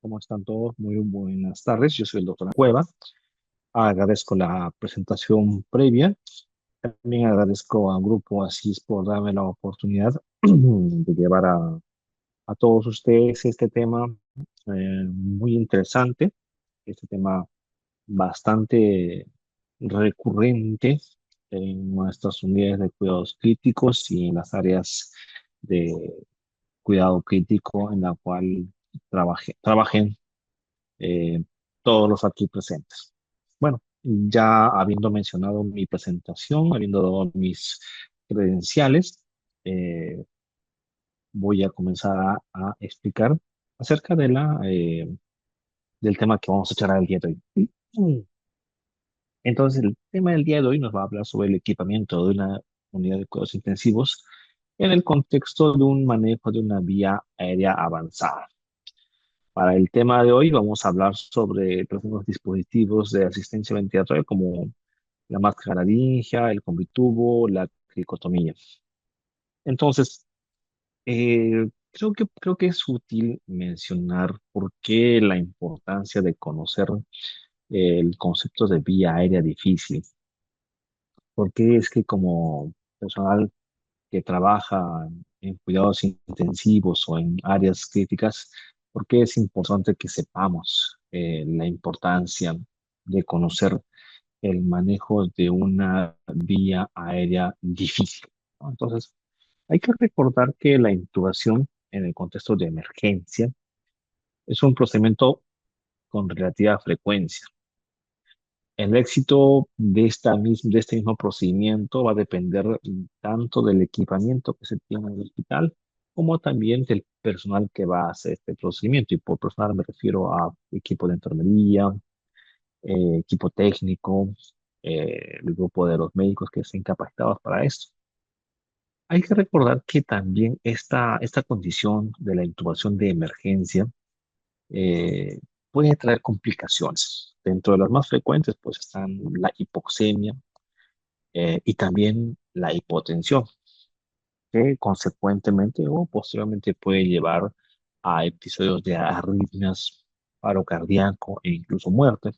¿Cómo están todos? Muy buenas tardes. Yo soy el doctor Cueva. Agradezco la presentación previa. También agradezco al Grupo Asís por darme la oportunidad de llevar a todos ustedes este tema muy interesante, este tema bastante recurrente en nuestras unidades de cuidados críticos y en las áreas de cuidado crítico en la cual trabajen eh, todos los aquí presentes. Bueno, ya habiendo mencionado mi presentación, habiendo dado mis credenciales, eh, voy a comenzar a explicar acerca del tema que vamos a echar el día de hoy. Entonces, el tema del día de hoy nos va a hablar sobre el equipamiento de una unidad de cuidados intensivos en el contexto de un manejo de una vía aérea avanzada. Para el tema de hoy vamos a hablar sobre algunos dispositivos de asistencia ventilatoria como la máscara laringia, el combitubo, la cricotomía. Entonces, creo que es útil mencionar por qué la importancia de conocer el concepto de vía aérea difícil. Porque es que como personal que trabaja en cuidados intensivos o en áreas críticas, porque es importante que sepamos la importancia de conocer el manejo de una vía aérea difícil, ¿no? Entonces, hay que recordar que la intubación en el contexto de emergencia es un procedimiento con relativa frecuencia. El éxito de este mismo procedimiento va a depender tanto del equipamiento que se tiene en el hospital como también del personal que va a hacer este procedimiento. Y por personal me refiero a equipo de enfermería, equipo técnico, el grupo de los médicos que estén capacitados para esto. Hay que recordar que también esta condición de la intubación de emergencia eh, puede traer complicaciones. Dentro de las más frecuentes, pues están la hipoxemia y también la hipotensión, que consecuentemente o posteriormente puede llevar a episodios de arritmias, paro cardíaco e incluso muerte,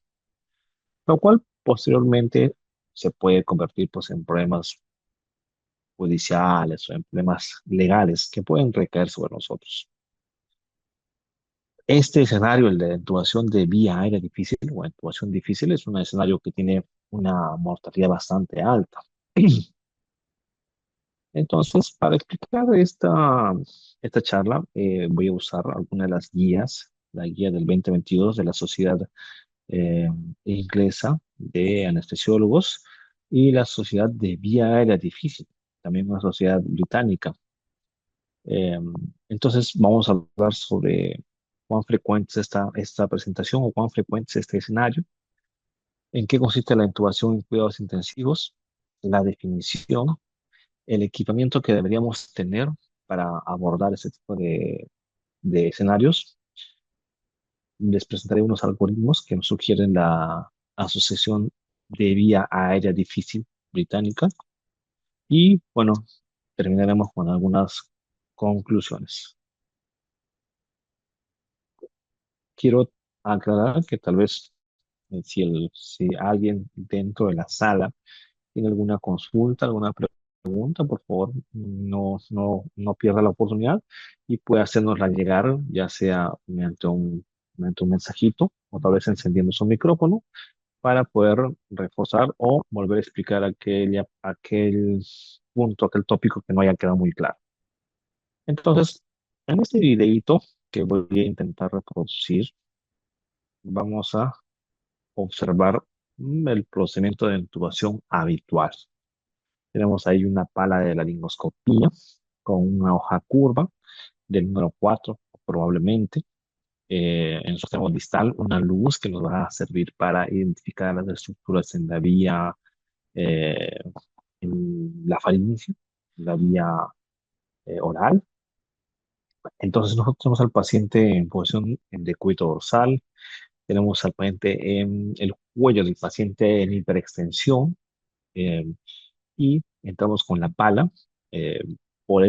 lo cual posteriormente se puede convertir pues, en problemas judiciales o en problemas legales que pueden recaer sobre nosotros. Este escenario, el de intubación de vía aérea difícil o intubación difícil, es un escenario que tiene una mortalidad bastante alta. Entonces, para explicar esta charla, voy a usar alguna de las guías, la guía del 2022 de la Sociedad eh, Inglesa de Anestesiólogos y la Sociedad de Vía Aérea Difícil, también una sociedad británica. Eh, entonces, vamos a hablar sobre cuán frecuente es esta presentación o cuán frecuente es este escenario, en qué consiste la intubación en cuidados intensivos, la definición, el equipamiento que deberíamos tener para abordar ese tipo de escenarios. Les presentaré unos algoritmos que nos sugieren la Asociación de Vía Aérea Difícil Británica y, bueno, terminaremos con algunas conclusiones. Quiero aclarar que tal vez si alguien dentro de la sala tiene alguna consulta, alguna pregunta, por favor, no pierda la oportunidad y puede hacernosla llegar, ya sea mediante un mensajito o tal vez encendiendo su micrófono para poder reforzar o volver a explicar aquel punto, aquel tópico que no haya quedado muy claro. Entonces, en este videito que voy a intentar reproducir, vamos a observar el procedimiento de intubación habitual. Tenemos ahí una pala de laringoscopía con una hoja curva del número 4 probablemente. En su extremo distal, una luz que nos va a servir para identificar las estructuras en la vía, eh, en la faringe, la vía oral. Entonces, nosotros tenemos al paciente en posición en decúbito dorsal, tenemos al paciente en el cuello del paciente en hiperextensión, eh, y entramos con la pala eh, por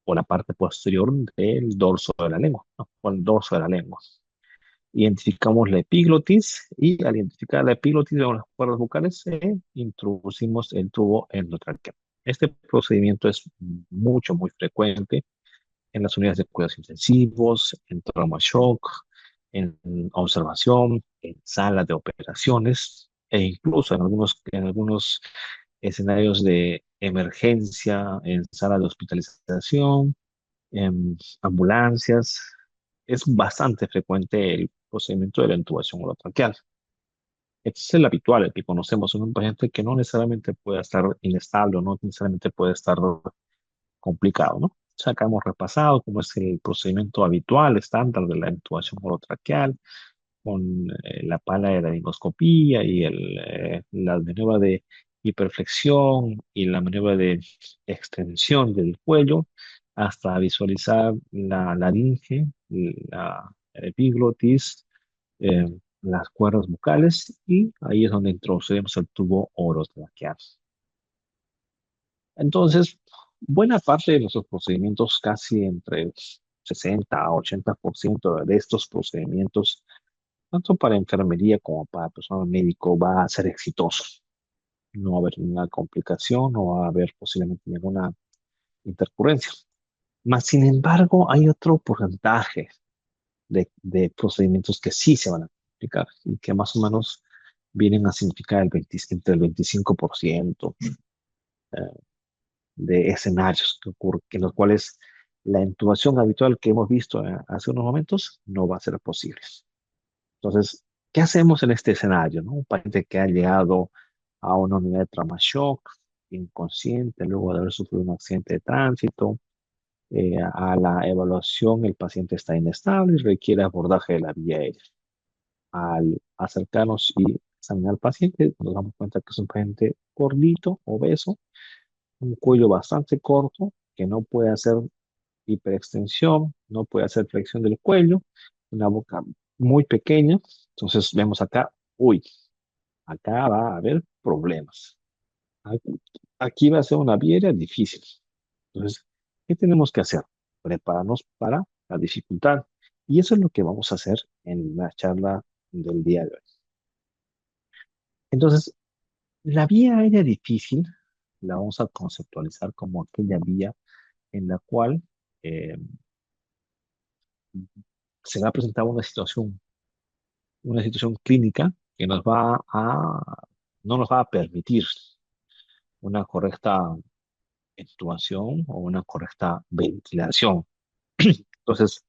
por la parte posterior del dorso de la lengua, ¿no? Por el dorso de la lengua. Identificamos la epiglotis y al identificar la epiglotis de las cuerdas vocales, introducimos el tubo endotraqueal. Este procedimiento es muy frecuente en las unidades de cuidados intensivos, en trauma shock, en observación, en salas de operaciones e incluso en algunos escenarios de emergencia, en salas de hospitalización, en ambulancias. Es bastante frecuente el procedimiento de la intubación orotraqueal. Este es el habitual, el que conocemos en un paciente que no necesariamente puede estar inestable o no necesariamente puede estar complicado, ¿no? O sea, acá hemos repasado cómo es el procedimiento habitual, estándar de la intubación orotraqueal, con la pala de la laringoscopía y la maniobra de hiperflexión y la maniobra de extensión del cuello hasta visualizar la laringe, la epiglotis, eh, las cuerdas vocales y ahí es donde introducimos el tubo orotraqueal. Entonces, buena parte de nuestros procedimientos, casi entre 60 a 80% de estos procedimientos, tanto para enfermería como para personal médico, va a ser exitoso. No va a haber ninguna complicación, no va a haber posiblemente ninguna intercurrencia. Mas, sin embargo, hay otro porcentaje de procedimientos que sí se van a complicar y que más o menos vienen a significar entre el 25% de escenarios en los cuales la intubación habitual que hemos visto hace unos momentos no va a ser posible. Entonces, ¿qué hacemos en este escenario, no? Un paciente que ha llegado a una unidad de trauma shock, inconsciente, luego de haber sufrido un accidente de tránsito, a la evaluación el paciente está inestable y requiere abordaje de la vía aérea. Al acercarnos y examinar al paciente, nos damos cuenta que es un paciente gordito, obeso, un cuello bastante corto, que no puede hacer hiperextensión, no puede hacer flexión del cuello, una boca muy pequeña. Entonces vemos acá, uy, acá va a haber problemas. Aquí aquí va a ser una vía difícil. Entonces, ¿qué tenemos que hacer? Prepararnos para la dificultad. Y eso es lo que vamos a hacer en la charla del día de hoy. Entonces, la vía aérea difícil la vamos a conceptualizar como aquella vía en la cual eh, se va a presentar una situación clínica que no nos va a permitir una correcta intubación o una correcta ventilación. Entonces,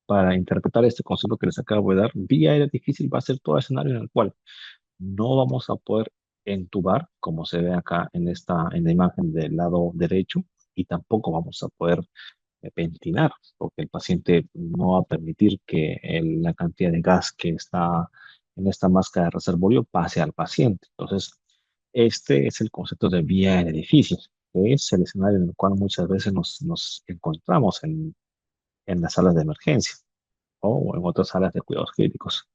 para interpretar este concepto que les acabo de dar, vía aérea difícil va a ser todo escenario en el cual no vamos a poder entubar, como se ve acá en la imagen del lado derecho, y tampoco vamos a poder ventilar, porque el paciente no va a permitir que la cantidad de gas que está en esta máscara de reservorio pase al paciente. Entonces, este es el concepto de vía aérea difícil, que es el escenario en el cual muchas veces nos encontramos en las salas de emergencia o en otras salas de cuidados críticos.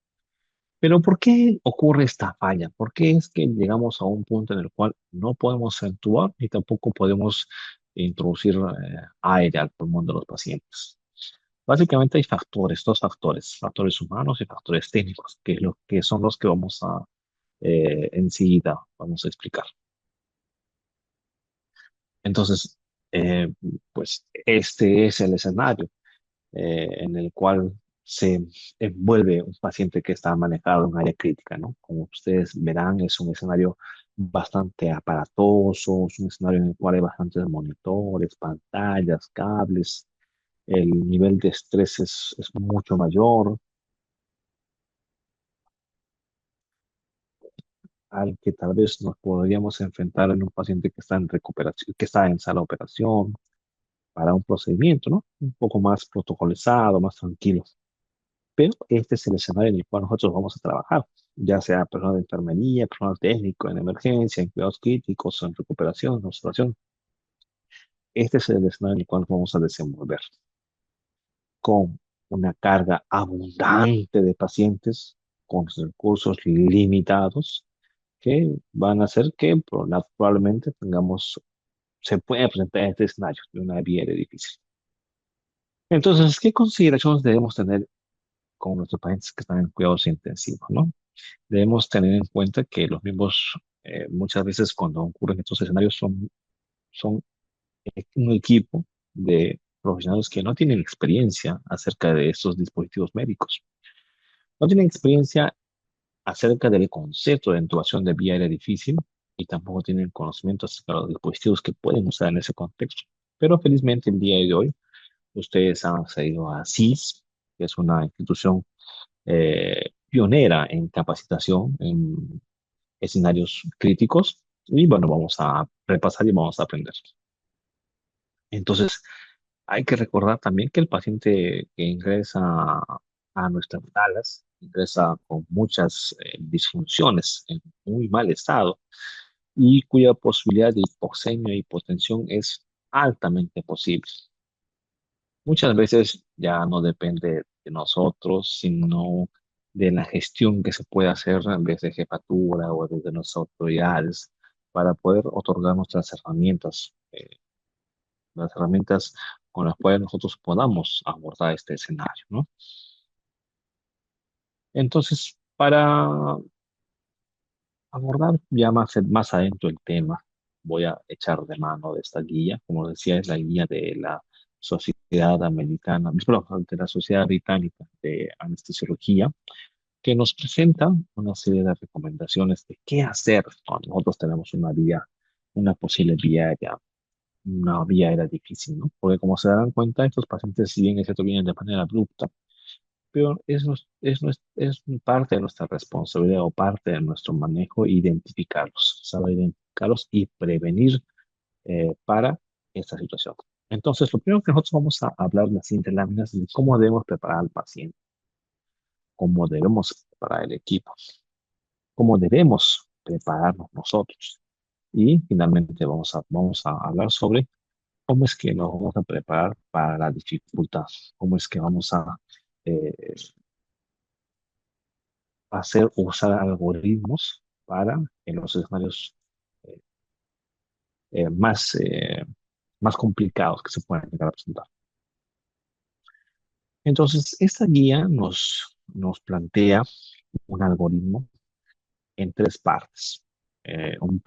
Pero ¿por qué ocurre esta falla? ¿Por qué es que llegamos a un punto en el cual no podemos entubar ni tampoco podemos introducir aire al pulmón de los pacientes? Básicamente hay factores, dos factores, factores humanos y factores técnicos, que son los que vamos a enseguida vamos a explicar. Entonces, eh, pues este es el escenario en el cual se envuelve un paciente que está manejado en área crítica, ¿no? Como ustedes verán, es un escenario bastante aparatoso, es un escenario en el cual hay bastantes monitores, pantallas, cables, el nivel de estrés es mucho mayor al que tal vez nos podríamos enfrentar en un paciente que está en recuperación, que está en sala de operación para un procedimiento, ¿no? Un poco más protocolizado, más tranquilo. Pero este es el escenario en el cual nosotros vamos a trabajar, ya sea personal de enfermería, personal técnico en emergencia, en cuidados críticos, en recuperación, en observación. Este es el escenario en el cual nos vamos a desenvolver con una carga abundante de pacientes, con recursos limitados, que van a hacer que probablemente se pueda presentar este escenario de una vía de difícil. Entonces, ¿qué consideraciones debemos tener con nuestros pacientes que están en cuidados intensivos, ¿no? Debemos tener en cuenta que los mismos, muchas veces cuando ocurren estos escenarios son un equipo de profesionales que no tienen experiencia acerca de estos dispositivos médicos. No tienen experiencia acerca del concepto de intubación de vía aérea difícil y tampoco tienen conocimiento acerca de los dispositivos que pueden usar en ese contexto. Pero felizmente el día de hoy ustedes han accedido a CIS, que es una institución pionera en capacitación en escenarios críticos. Y bueno, vamos a repasar y vamos a aprender. Entonces, hay que recordar también que el paciente que ingresa a nuestras salas ingresa con muchas disfunciones, en muy mal estado, y cuya posibilidad de hipoxemia e hipotensión es altamente posible. Muchas veces ya no depende de nosotros, sino de la gestión que se puede hacer desde jefatura o desde nuestras autoridades para poder otorgar nuestras herramientas, las herramientas con las cuales nosotros podamos abordar este escenario, ¿no? Entonces, para abordar ya más adentro el tema, voy a echar de mano de esta guía. Como decía, es la guía de la Sociedad Americana, perdón, de la Sociedad Británica de Anestesiología, que nos presenta una serie de recomendaciones de qué hacer cuando nosotros tenemos una vía, una posible vía aérea, una vía aérea difícil, ¿no? Porque como se darán cuenta, estos pacientes, si bien es cierto, vienen de manera abrupta, pero es parte de nuestra responsabilidad o parte de nuestro manejo identificarlos, saber identificarlos y prevenir para esta situación. Entonces, lo primero que nosotros vamos a hablar en las siguientes láminas es de cómo debemos preparar al paciente, cómo debemos preparar el equipo, cómo debemos prepararnos nosotros. Y finalmente vamos a hablar sobre cómo es que nos vamos a preparar para la dificultad, cómo es que vamos a eh, usar algoritmos para en los escenarios eh, eh, más, eh, más complicados que se puedan llegar a presentar. Entonces, esta guía nos plantea un algoritmo en tres partes. Un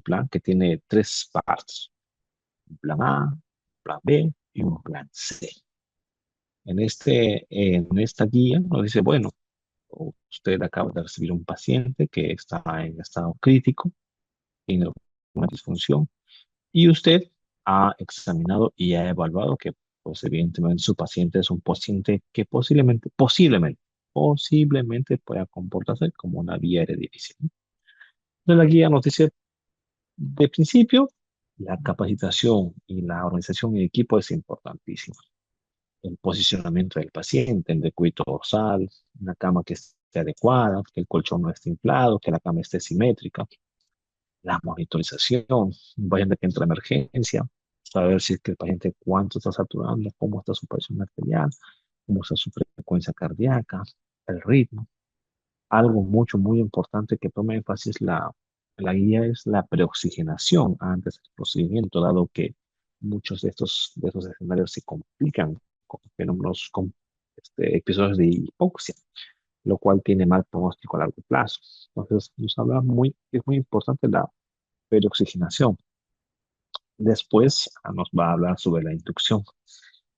plan que tiene tres partes. Un plan A, un plan B y un plan C. En esta guía nos dice, bueno, usted acaba de recibir un paciente que está en estado crítico, tiene una disfunción, y usted ha examinado y ha evaluado que, pues evidentemente, su paciente es un paciente que posiblemente pueda comportarse como una vía aérea difícil, ¿no? Entonces, la guía nos dice, de principio, la capacitación y la organización en equipo es importantísima. El posicionamiento del paciente, el decúbito dorsal, una cama que esté adecuada, que el colchón no esté inflado, que la cama esté simétrica, la monitorización, un paciente que entra a emergencia, saber si es que el paciente cuánto está saturando, cómo está su presión arterial, cómo está su frecuencia cardíaca, el ritmo. Algo muy importante que toma énfasis la guía es la preoxigenación antes del procedimiento, dado que muchos de estos escenarios se complican con fenómenos, con episodios de hipoxia, lo cual tiene mal pronóstico a largo plazo. Entonces, es muy importante la peroxigenación. Después nos va a hablar sobre la inducción.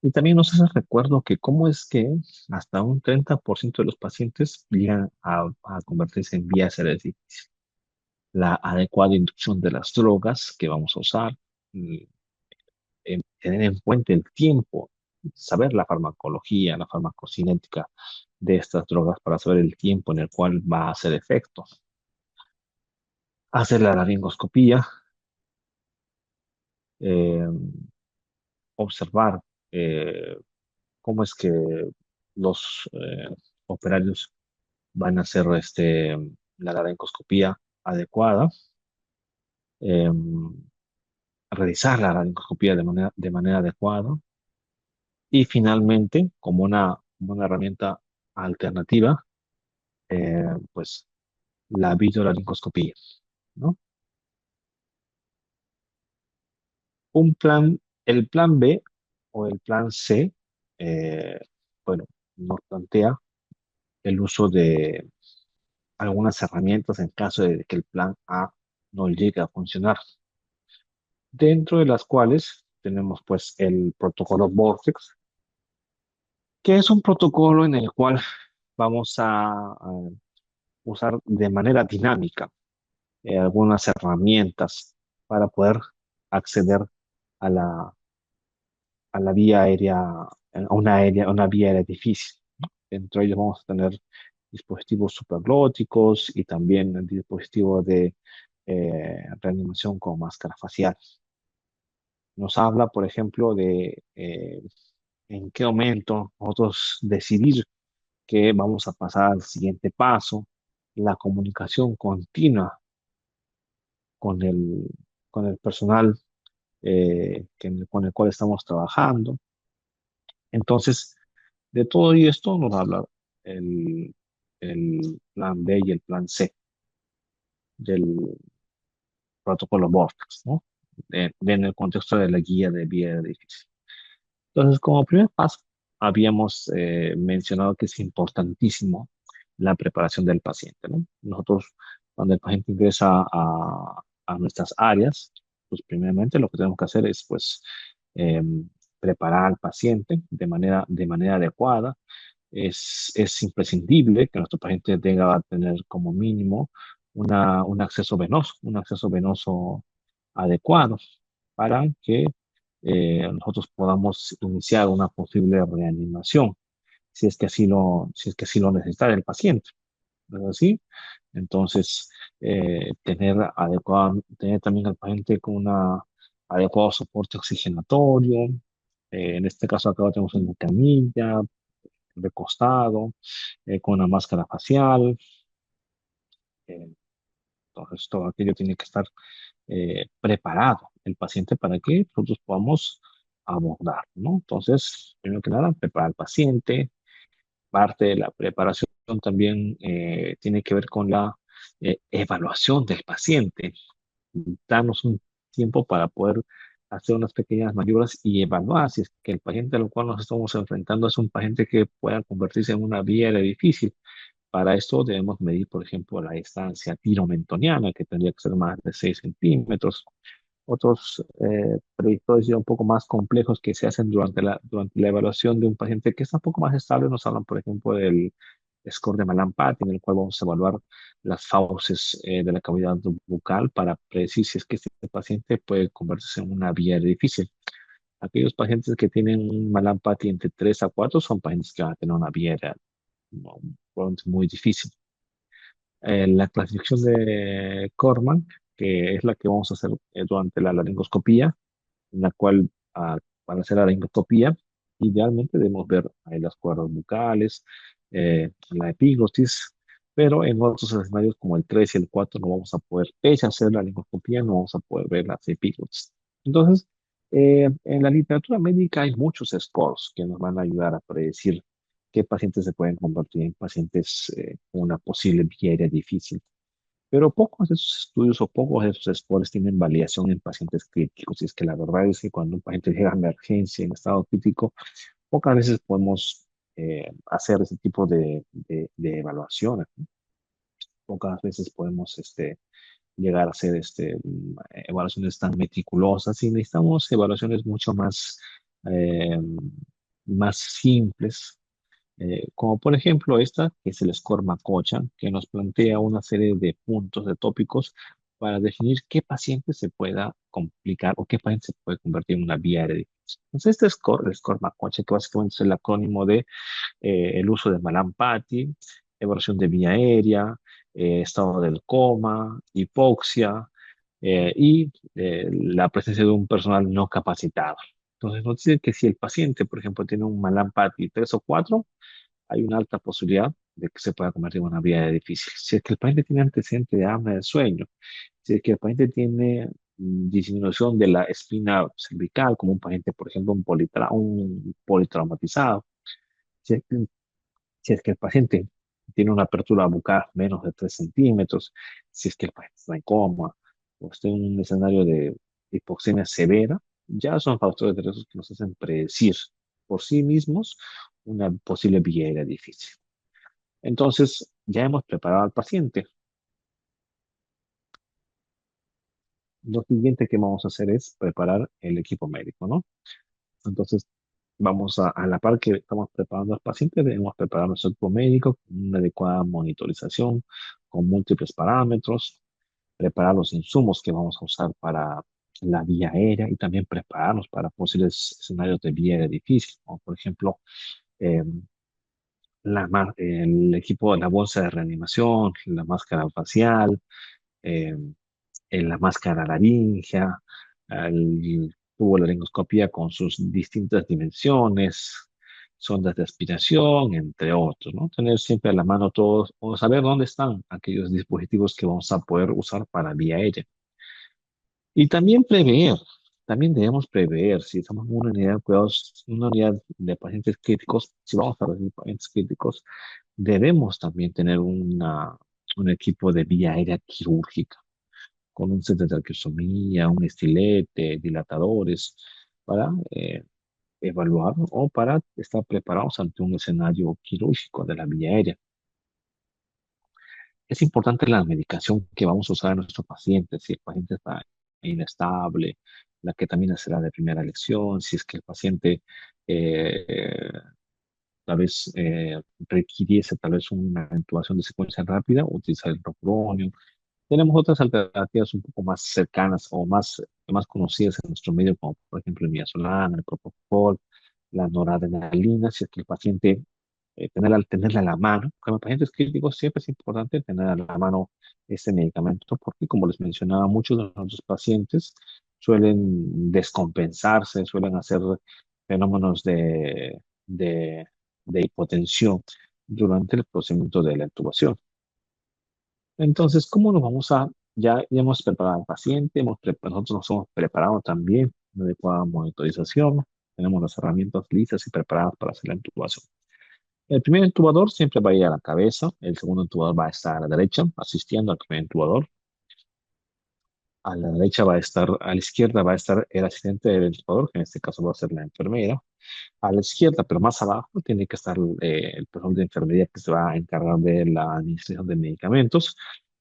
Y también nos hace recuerdo que cómo es que hasta un 30% de los pacientes llegan a convertirse en vías LSD. La adecuada inducción de las drogas que vamos a usar, mm, tener en cuenta el tiempo, saber la farmacología, la farmacocinética de estas drogas para saber el tiempo en el cual va a hacer efecto. Hacer la laringoscopía, eh, observar eh, cómo es que los operarios van a hacer la laringoscopía adecuada, eh, realizar la laringoscopía de manera adecuada y finalmente, como una herramienta alternativa, pues la videolaringoscopía, ¿no? Un plan, el plan B o el plan C, eh, bueno, nos plantea el uso de algunas herramientas en caso de que el plan A no llegue a funcionar, dentro de las cuales tenemos pues el protocolo Vortex, que es un protocolo en el cual vamos a usar de manera dinámica algunas herramientas para poder acceder a a la vía aérea, a una vía aérea difícil. Dentro de ellos vamos a tener dispositivos superglóticos y también el dispositivo de reanimación con máscara facial. Nos habla, por ejemplo, de en qué momento nosotros decidir que vamos a pasar al siguiente paso, la comunicación continua con con el personal con el cual estamos trabajando. Entonces, de todo esto nos habla el, el plan B y el plan C del protocolo Vortex, ¿no? En el contexto de la guía de vía de edificio. Entonces, como primer paso, habíamos mencionado que es importantísimo la preparación del paciente, ¿no? Nosotros, cuando el paciente ingresa a nuestras áreas, pues primeramente lo que tenemos que hacer es, pues, preparar al paciente de manera adecuada. Es imprescindible que nuestro paciente tenga a tener como mínimo un acceso venoso adecuado para que nosotros podamos iniciar una posible reanimación, si es que así lo necesita el paciente. ¿No es así? Entonces, tener también al paciente con una adecuado soporte oxigenatorio. En este caso acá lo tenemos en camilla, recostado, con una máscara facial. eh, entonces, todo aquello tiene que estar preparado el paciente para que nosotros podamos abordar, ¿no? Entonces, primero que nada, preparar al paciente. Parte de la preparación también tiene que ver con la evaluación del paciente. Darnos un tiempo para poder hacer unas pequeñas maniobras y evaluar si es que el paciente al cual nos estamos enfrentando es un paciente que pueda convertirse en una vía de difícil. Para esto debemos medir, por ejemplo, la distancia tiromentoniana, que tendría que ser más de 6 centímetros. Otros predictores ya un poco más complejos que se hacen durante la evaluación de un paciente que está un poco más estable nos hablan, por ejemplo, del score de Mallampati, en el cual vamos a evaluar las fauces de la cavidad bucal para predecir si es que este paciente puede convertirse en una vía difícil. Aquellos pacientes que tienen un Mallampati entre 3 a 4 son pacientes que van a tener una vía no, probablemente muy difícil. La clasificación de Corman, que es la que vamos a hacer durante la laringoscopía, en la cual para hacer la laringoscopía, idealmente debemos ver ahí las cuerdas bucales, la epiglotis, pero en otros escenarios como el 3 y el 4 no vamos a poder, pese a hacer la laringoscopía, no vamos a poder ver las epiglotis. Entonces, en la literatura médica hay muchos scores que nos van a ayudar a predecir qué pacientes se pueden convertir en pacientes con una posible vía difícil. Pero pocos de esos estudios o pocos de esos scores tienen validación en pacientes críticos. Y es que la verdad es que cuando un paciente llega a emergencia en estado crítico, pocas veces podemos hacer ese tipo de evaluaciones, ¿no? Pocas veces podemos llegar a hacer evaluaciones tan meticulosas y necesitamos evaluaciones mucho eh, más simples, como por ejemplo esta, que es el score Macocha, que nos plantea una serie de puntos, de tópicos, para definir qué paciente se pueda complicar o qué paciente se puede convertir en una vía hereditaria. Entonces, este score, el score Macocha, que básicamente es el acrónimo de el uso de Mallampati, evaluación de vía aérea, estado del coma, hipoxia y la presencia de un personal no capacitado. Entonces, nos dice que si el paciente, por ejemplo, tiene un Mallampati 3 o 4, hay una alta posibilidad de que se pueda convertir en una vía difícil. Si es que el paciente tiene antecedente de apnea del sueño, si es que el paciente tiene disminución de la espina cervical, como un paciente, por ejemplo, un politraumatizado, si es, que si es que el paciente tiene una apertura bucal menos de 3 centímetros, si es que el paciente está en coma o está en un escenario de hipoxemia severa, ya son factores de riesgo que nos hacen predecir por sí mismos una posible vía aérea difícil. Entonces, ya hemos preparado al paciente. Lo siguiente que vamos a hacer es preparar el equipo médico, ¿no? Entonces, vamos a la par que estamos preparando al paciente, debemos preparar nuestro equipo médico con una adecuada monitorización, con múltiples parámetros, preparar los insumos que vamos a usar para la vía aérea y también prepararnos para posibles escenarios de vía aérea difícil, como por ejemplo, eh, el equipo, la bolsa de reanimación, la máscara facial, eh, la máscara laríngea, el tubo de laringoscopía con sus distintas dimensiones, sondas de aspiración, entre otros, ¿no? Tener siempre a la mano todos o saber dónde están aquellos dispositivos que vamos a poder usar para vía aérea. Y también debemos prever si estamos en una unidad de cuidados, una unidad de pacientes críticos, si vamos a recibir pacientes críticos, debemos también tener un equipo de vía aérea quirúrgica con un set de traqueostomía, un estilete, dilatadores, para evaluar o para estar preparados ante un escenario quirúrgico de la vía aérea. Es importante la medicación que vamos a usar en nuestro paciente, si el paciente está inestable, la ketamina será de primera elección, si es que el paciente eh, tal vez requiriese tal vez una intubación de secuencia rápida, utilizar el ropronio. Tenemos otras alternativas un poco más cercanas o más conocidas en nuestro medio, como por ejemplo el midazolam, el propofol, la noradrenalina, si es que el paciente, tenerla a la mano. Con los pacientes críticos siempre es importante tener a la mano este medicamento, porque como les mencionaba, muchos de nuestros pacientes suelen descompensarse, suelen hacer fenómenos de, de hipotensión durante el procedimiento de la intubación. Entonces, ¿cómo nos vamos a, ya hemos preparado al paciente, nosotros nos hemos preparado también una adecuada monitorización, tenemos las herramientas listas y preparadas para hacer la intubación. El primer intubador siempre va a ir a la cabeza, el segundo intubador va a estar a la derecha, asistiendo al primer intubador. A la derecha va a estar, a la izquierda va a estar el asistente del intubador, que en este caso va a ser la enfermera. A la izquierda, pero más abajo, tiene que estar el personal de enfermería que se va a encargar de la administración de medicamentos.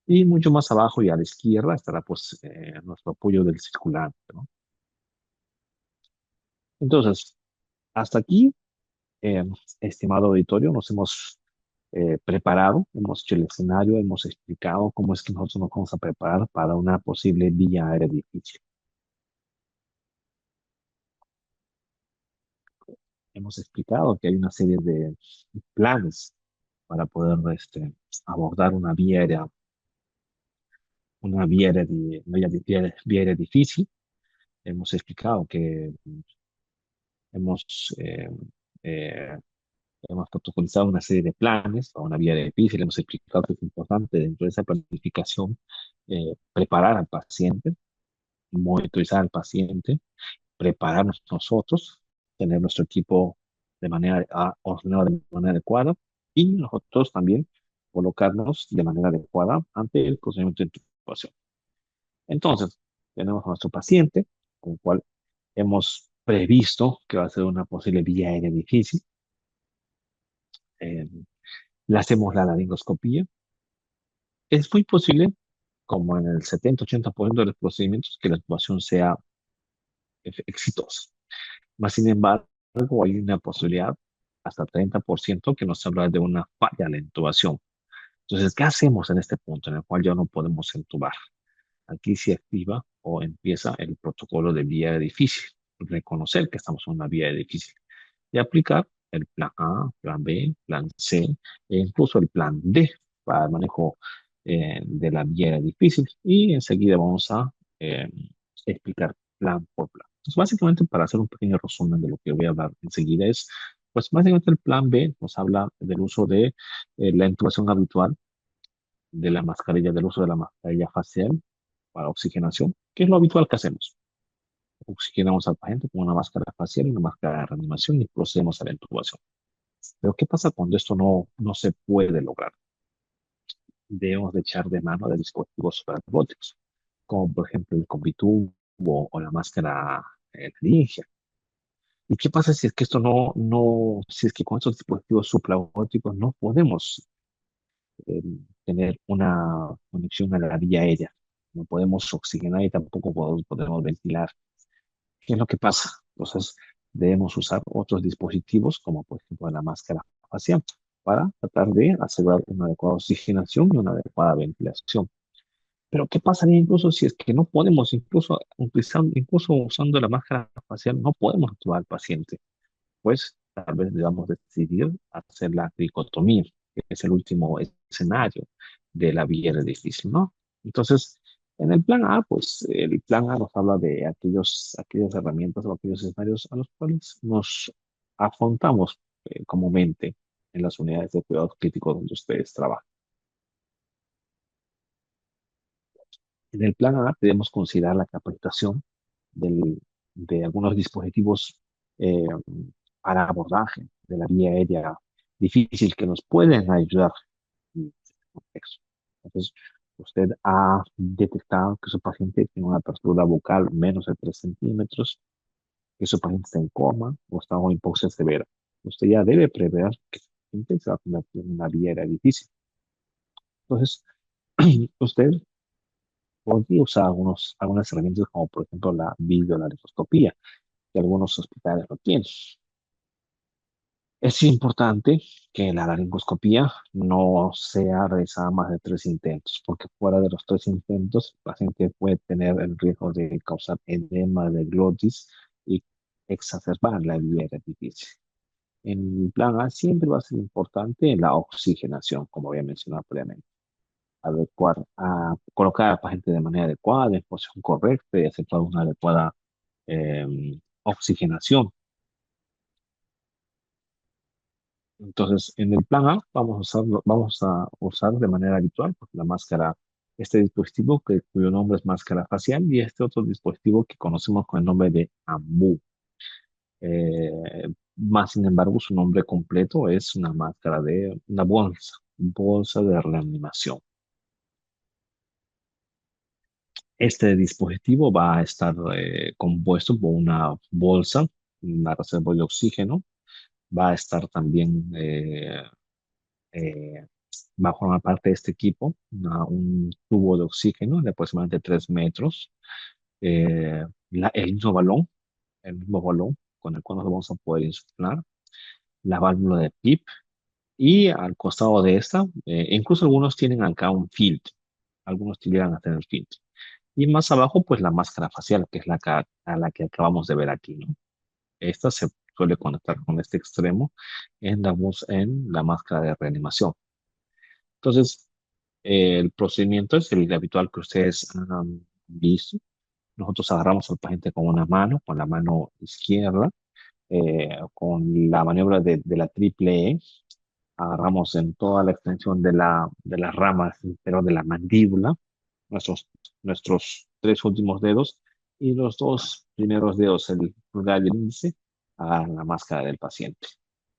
Y mucho más abajo y a la izquierda estará pues nuestro apoyo del circulante, ¿no? Entonces, hasta aquí, eh, estimado auditorio, nos hemos preparado, hemos hecho el escenario, hemos explicado cómo es que nosotros nos vamos a preparar para una posible vía aérea difícil. Hemos explicado que hay una serie de planes para poder abordar una vía aérea difícil. Hemos explicado que hemos, eh, eh, hemos protocolizado una serie de planes para una vía aérea difícil. Hemos explicado que es importante dentro de esa planificación preparar al paciente, monitorizar al paciente, prepararnos nosotros, tener nuestro equipo de manera ordenado de manera adecuada y nosotros también colocarnos de manera adecuada ante el procedimiento de intubación. Entonces, tenemos a nuestro paciente, con el cual hemos previsto que va a ser una posible vía aérea difícil. Eh, Le hacemos la laringoscopía. Es muy posible, como en el 70-80% de los procedimientos, que la intubación sea exitosa. Más sin embargo, hay una posibilidad, hasta 30%, que nos habla de una falla en la intubación. Entonces, ¿qué hacemos en este punto en el cual ya no podemos intubar? Aquí se activa o empieza el protocolo de vía difícil. Reconocer que estamos en una vía difícil y aplicar el plan A, plan B, plan C e incluso el plan D para el manejo de la vía difícil. Y enseguida vamos a eh, explicar plan por plan. Entonces, básicamente, para hacer un pequeño resumen de lo que voy a hablar enseguida es, pues básicamente el plan B nos habla del uso de la intubación habitual, de la mascarilla, del uso de la mascarilla facial para oxigenación, que es lo habitual que hacemos. Oxigenamos al paciente con una máscara facial y una máscara de reanimación y procedemos a la intubación. Pero ¿qué pasa cuando esto no se puede lograr? Debemos de echar de mano de dispositivos subarrobóticos, como por ejemplo el Combitubo o la máscara laringe. ¿Y qué pasa si es que esto si es que con estos dispositivos supraóticos no podemos eh, tener una conexión a la vía aérea? No podemos oxigenar y tampoco podemos ventilar. ¿Qué es lo que pasa? Entonces, debemos usar otros dispositivos, como por ejemplo la máscara facial, para tratar de asegurar una adecuada oxigenación y una adecuada ventilación. Pero ¿qué pasaría incluso si es que no podemos, incluso usando la máscara facial, no podemos actuar al paciente? Pues tal vez debamos decidir hacer la cricotomía, que es el último escenario de la vía del difícil, ¿no? Entonces, en el plan A, pues el plan A nos habla de aquellas herramientas o aquellos escenarios a los cuales nos afrontamos comúnmente en las unidades de cuidados críticos donde ustedes trabajan. En el plan A debemos considerar la capacitación de algunos dispositivos eh, para abordaje de la vía aérea difícil que nos pueden ayudar en este contexto. Entonces, usted ha detectado que su paciente tiene una apertura bucal menos de 3 centímetros, que su paciente está en coma o está en hipoxia severa. Usted ya debe prever que su paciente se va a convertir en una vía aérea difícil. Entonces, usted podría usar algunas herramientas como por ejemplo la videolaringoscopía, que algunos hospitales lo tienen. Es importante que la laringoscopía no sea realizada más de 3 intentos, porque fuera de los 3 intentos, el paciente puede tener el riesgo de causar edema de glotis y exacerbar la vía difícil. En plan A siempre va a ser importante la oxigenación, como había mencionado previamente. Colocar al paciente de manera adecuada, en posición correcta y aceptar una adecuada oxigenación. Entonces, en el plan A vamos a usar de manera habitual pues, la máscara, este dispositivo cuyo nombre es máscara facial y este otro dispositivo que conocemos con el nombre de AMBU. Más sin embargo, su nombre completo es una máscara de una bolsa de reanimación. Este dispositivo va a estar compuesto por una bolsa, una reserva de oxígeno, va a estar también eh, va a formar parte de este equipo un tubo de oxígeno de aproximadamente 3 metros, el mismo balón con el cual nos vamos a poder insuflar, la válvula de PIP y al costado de esta, incluso algunos tienen acá un filtro, algunos llegan a tener filtro. Y más abajo, pues la máscara facial, que es a la que acabamos de ver aquí, ¿no? Esta se suele conectar con este extremo en la máscara de reanimación. Entonces, el procedimiento es el habitual que ustedes han visto. Nosotros agarramos al paciente con una mano, con la mano izquierda, con la maniobra de la triple E. Agarramos en toda la extensión de las ramas, pero de la mandíbula, nuestros, nuestros 3 últimos dedos y los 2 primeros dedos, el pulgar y el índice, a la máscara del paciente.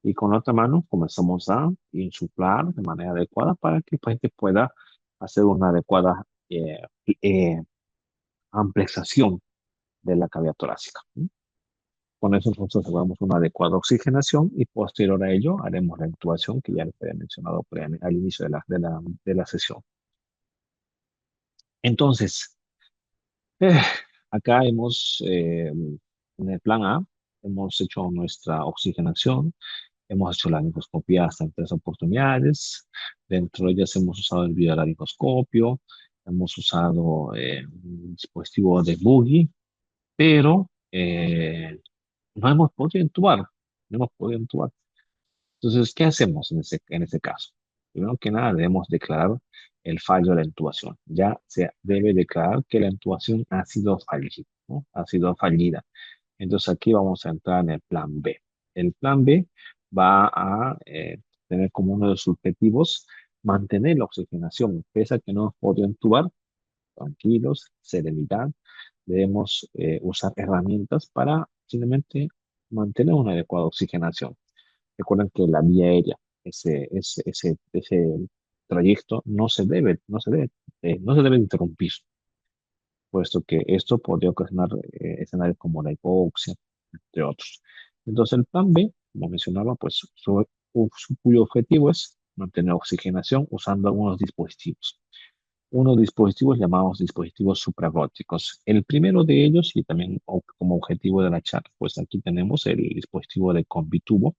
Y con la otra mano comenzamos a insuflar de manera adecuada para que el paciente pueda hacer una adecuada eh, amplexación de la cavidad torácica. Con eso nosotros aseguramos una adecuada oxigenación y posterior a ello haremos la intubación que ya les había mencionado al inicio de la sesión. Entonces, eh, acá en el plan A, hemos hecho nuestra oxigenación, hemos hecho la laringoscopia hasta en 3 oportunidades. Dentro de ellas hemos usado el videolaringoscopio, hemos usado un dispositivo de Boogie, pero no hemos podido intubar. No hemos podido intubar. Entonces, ¿qué hacemos en ese caso? Primero que nada, debemos declarar el fallo de la intubación. Ya se debe declarar que la intubación ha sido fallida, ¿no? Ha sido fallida. Entonces, aquí vamos a entrar en el plan B. El plan B va a tener como uno de sus objetivos mantener la oxigenación. Pese a que no hemos podido intubar, tranquilos, serenidad. Debemos usar herramientas para simplemente mantener una adecuada oxigenación. Recuerden que la vía aérea, ese trayecto no se debe interrumpir, puesto que esto podría ocasionar escenarios como la hipoxia, entre otros. Entonces el plan B, como mencionaba, pues cuyo objetivo es mantener oxigenación usando algunos dispositivos. Unos dispositivos llamados dispositivos supraglóticos. El primero de ellos, y también como objetivo de la charla, pues aquí tenemos el dispositivo de Convitubo.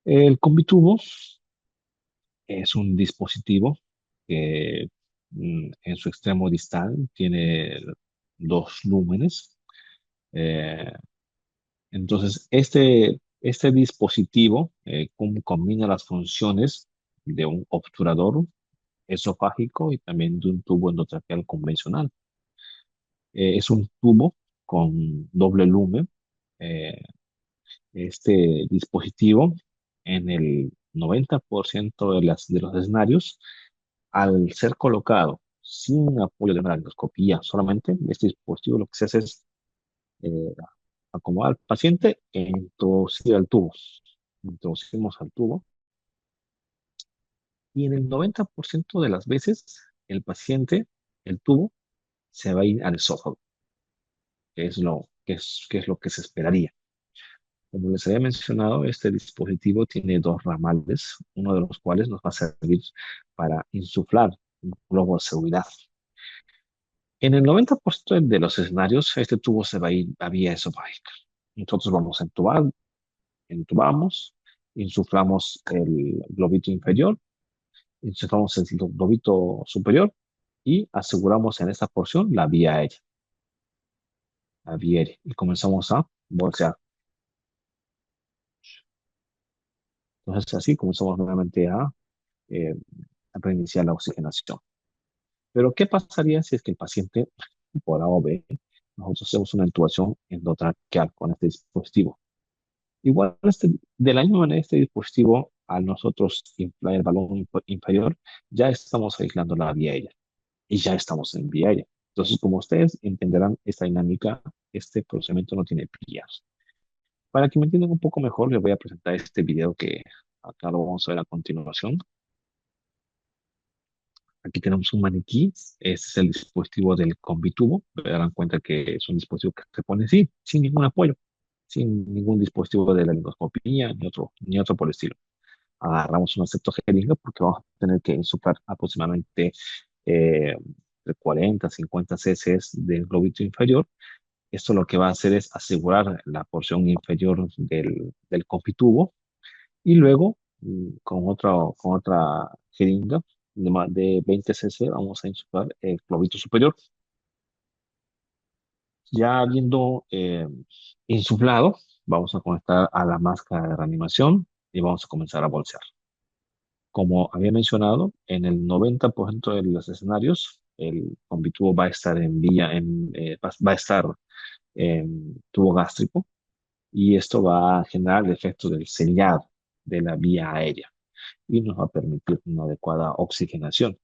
El Convitubo es un dispositivo que en su extremo distal tiene dos lúmenes. Eh, entonces, este dispositivo combina las funciones de un obturador esofágico y también de un tubo endotraqueal convencional. Es un tubo con doble lumen. Eh, este dispositivo, en el 90% de los escenarios, al ser colocado sin apoyo de una endoscopía solamente, este dispositivo lo que se hace es eh, acomodar al paciente e introducir al tubo. Introducimos al tubo y en el 90% de las veces el paciente, el tubo, se va a ir al esófago, que es lo que se esperaría. Como les había mencionado, este dispositivo tiene dos ramales, uno de los cuales nos va a servir para insuflar un globo de seguridad. En el 90% de los escenarios, este tubo se va a ir a vía esofágica. Nosotros vamos a entubar, entubamos, insuflamos el globito inferior, insuflamos el globito superior y aseguramos en esta porción la vía aérea, y comenzamos a bolsear. Entonces así comenzamos nuevamente eh, a reiniciar la oxigenación. Pero ¿qué pasaría si es que el paciente por A o B, nosotros hacemos una intubación endotraqueal con este dispositivo? Igual, de la misma manera, este dispositivo, al nosotros inflar el balón inferior, ya estamos aislando la vía aérea y ya estamos en vía aérea. Entonces, como ustedes entenderán esta dinámica, este procedimiento no tiene pillas. Para que me entiendan un poco mejor, les voy a presentar este video que acá lo vamos a ver a continuación. Aquí tenemos un maniquí. Este es el dispositivo del Convitubo. Se darán cuenta que es un dispositivo que se pone así, sin ningún apoyo, sin ningún dispositivo de la endoscopía, ni otro por el estilo. Agarramos una septogénica porque vamos a tener que insuflar aproximadamente eh, de 40 a 50 cc del globito inferior. Esto lo que va a hacer es asegurar la porción inferior del confitubo y luego con otra jeringa de 20 cc vamos a insuflar el globito superior. Ya habiendo insuflado, vamos a conectar a la máscara de reanimación y vamos a comenzar a bolsear. Como había mencionado, en el 90% de los escenarios, el convitubo va a estar va a estar en tubo gástrico y esto va a generar el efecto del sellado de la vía aérea y nos va a permitir una adecuada oxigenación.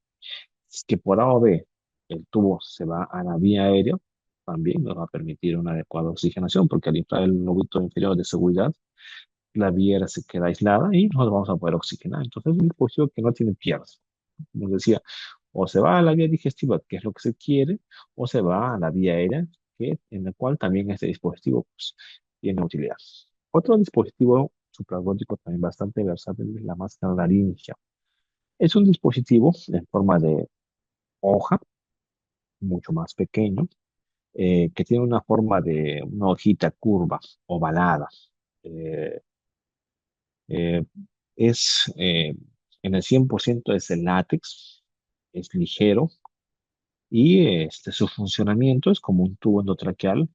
Si es que por A o B el tubo se va a la vía aérea, también nos va a permitir una adecuada oxigenación porque al inflar el lobito inferior de seguridad, la vía se queda aislada y nos vamos a poder oxigenar. Entonces es un dispositivo que no tiene piernas. Como decía, o se va a la vía digestiva, que es lo que se quiere, o se va a la vía aérea, en la cual también este dispositivo pues, tiene utilidad. Otro dispositivo supraglótico también bastante versátil es la máscara laríngea. Es un dispositivo en forma de hoja, mucho más pequeño, que tiene una forma de una hojita curva, ovalada. Eh, eh, es en el 100% es de látex, es ligero y su funcionamiento es como un tubo endotraqueal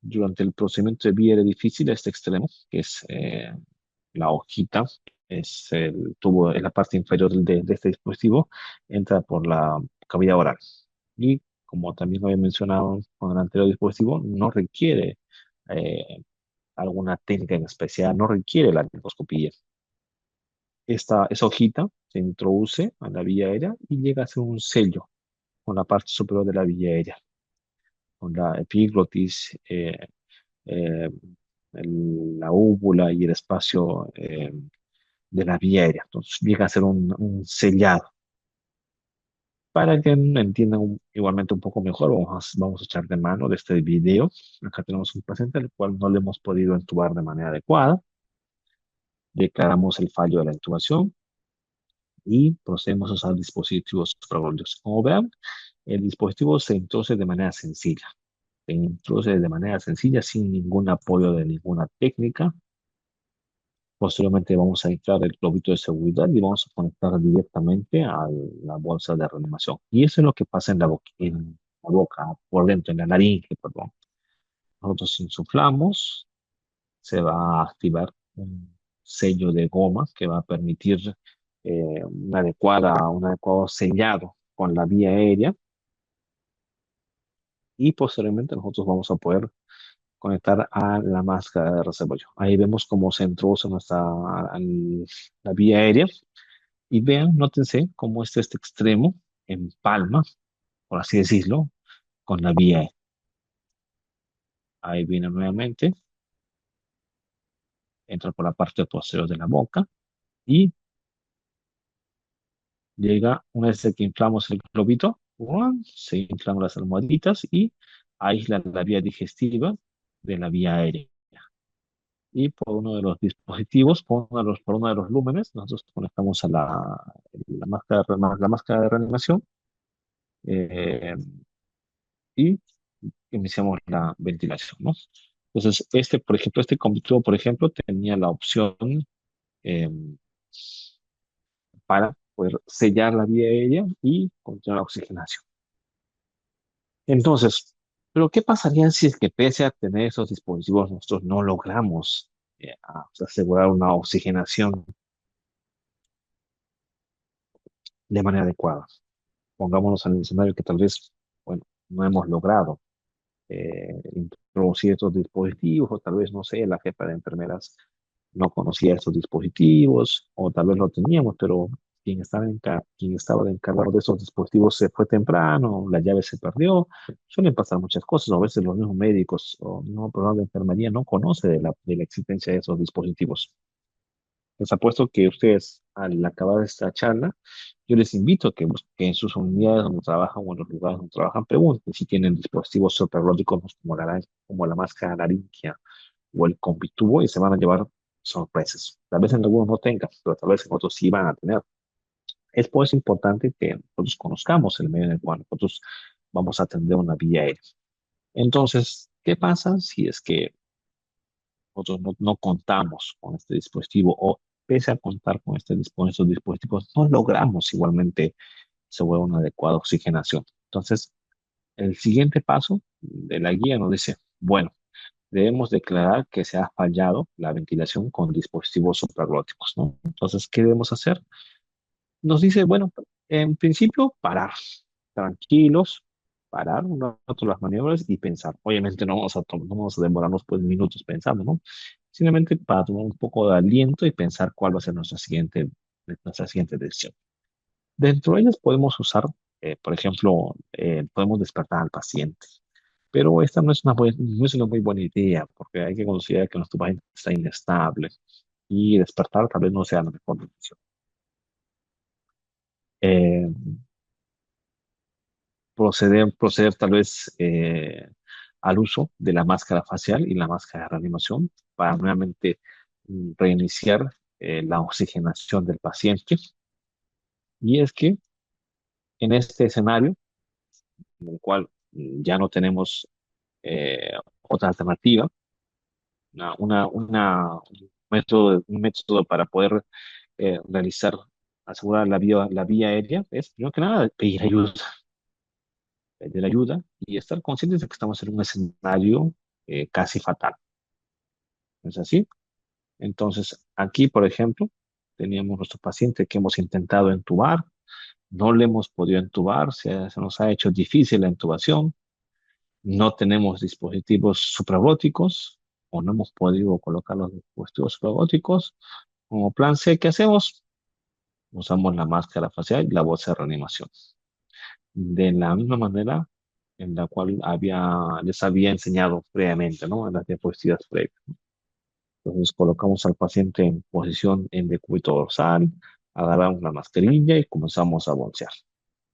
durante el procedimiento de vía difícil a este extremo, que es la hojita, es el tubo, es la parte inferior de este dispositivo, entra por la cavidad oral. Y como también lo había mencionado con el anterior dispositivo, no requiere eh, alguna técnica en especial, no requiere la endoscopía. Esa hojita se introduce a la vía aérea y llega a ser un sello con la parte superior de la vía aérea, con la epiglotis, eh, la úvula y el espacio de la vía aérea. Entonces llega a ser un sellado. Para que entiendan igualmente un poco mejor, vamos a echar de mano de este video. Acá tenemos un paciente al cual no le hemos podido entubar de manera adecuada. Declaramos el fallo de la intubación y procedemos a usar dispositivos supragónicos. Como vean, el dispositivo se introduce de manera sencilla. Se introduce de manera sencilla, sin ningún apoyo de ninguna técnica. Posteriormente vamos a entrar el globito de seguridad y vamos a conectar directamente a la bolsa de reanimación. Y eso es lo que pasa en la boca, por dentro, en la laringe, perdón. Nosotros insuflamos, se va a activar un sello de goma que va a permitir un adecuado sellado con la vía aérea y posteriormente nosotros vamos a poder conectar a la máscara de reservorio. Ahí vemos cómo se introduce la vía aérea y vean, nótense cómo este extremo empalma, por así decirlo, con la vía aérea. Ahí viene nuevamente, entra por la parte posterior de la boca y llega, una vez que inflamos el globito, ¡guau! Se inflan las almohaditas y aísla la vía digestiva de la vía aérea. Y por uno de los dispositivos, por uno de los lúmenes, nosotros conectamos a la máscara de reanimación eh, y iniciamos la ventilación, ¿no? Entonces, por ejemplo, este dispositivo, por ejemplo, tenía la opción eh, para poder sellar la vía aérea y continuar la oxigenación. Entonces, ¿pero qué pasaría si es que pese a tener esos dispositivos nosotros no logramos asegurar una oxigenación de manera adecuada? Pongámonos en el escenario que tal vez, bueno, no hemos logrado introducir estos dispositivos, o tal vez, no sé, la jefa de enfermeras no conocía estos dispositivos, o tal vez lo teníamos, pero quien estaba encargado de esos dispositivos se fue temprano, la llave se perdió. Suelen pasar muchas cosas, o a veces los mismos médicos o no personal de enfermería no conoce de la existencia de esos dispositivos. Les apuesto que ustedes, al acabar esta charla, yo les invito a que en sus unidades donde trabajan o en los lugares donde trabajan, pregunten si tienen dispositivos sorprológicos como la máscara laringia o el Convitubo y se van a llevar sorpresas. Tal vez en algunos no tengan, pero tal vez en otros sí van a tener. Es pues importante que nosotros conozcamos el medio en el cual nosotros vamos a atender una vía aérea. Entonces, ¿qué pasa si es que nosotros no contamos con este dispositivo o pese a contar con estos dispositivos, no logramos igualmente sobre una adecuada oxigenación? Entonces, el siguiente paso de la guía nos dice, bueno, debemos declarar que se ha fallado la ventilación con dispositivos supraglóticos, ¿no? Entonces, ¿qué debemos hacer? Nos dice, bueno, en principio, parar, tranquilos, parar un rato las maniobras y pensar. Obviamente no vamos a demorarnos pues minutos pensando, ¿no? Simplemente para tomar un poco de aliento y pensar cuál va a ser nuestra siguiente decisión. Dentro de ellas podemos usar, por ejemplo, podemos despertar al paciente. Pero esta no es una muy buena idea, porque hay que considerar que nuestro paciente está inestable y despertar tal vez no sea la mejor decisión. Eh, proceder tal vez al uso de la máscara facial y la máscara de reanimación para nuevamente reiniciar la oxigenación del paciente. Y es que en este escenario, en el cual ya no tenemos otra alternativa, un método para poder realizar, asegurar la vía aérea, es primero que nada pedir ayuda y estar conscientes de que estamos en un escenario casi fatal. ¿No es así? Entonces, aquí, por ejemplo, teníamos nuestro paciente que hemos intentado entubar, no le hemos podido entubar, se nos ha hecho difícil la intubación, no tenemos dispositivos supragóticos o no hemos podido colocar los dispositivos supragóticos. Como plan C, ¿qué hacemos? Usamos la máscara facial y la bolsa de reanimación. De la misma manera en la cual les había enseñado previamente, ¿no? En las diapositivas previas. Entonces colocamos al paciente en posición en decúbito dorsal, agarramos la mascarilla y comenzamos a bolsear.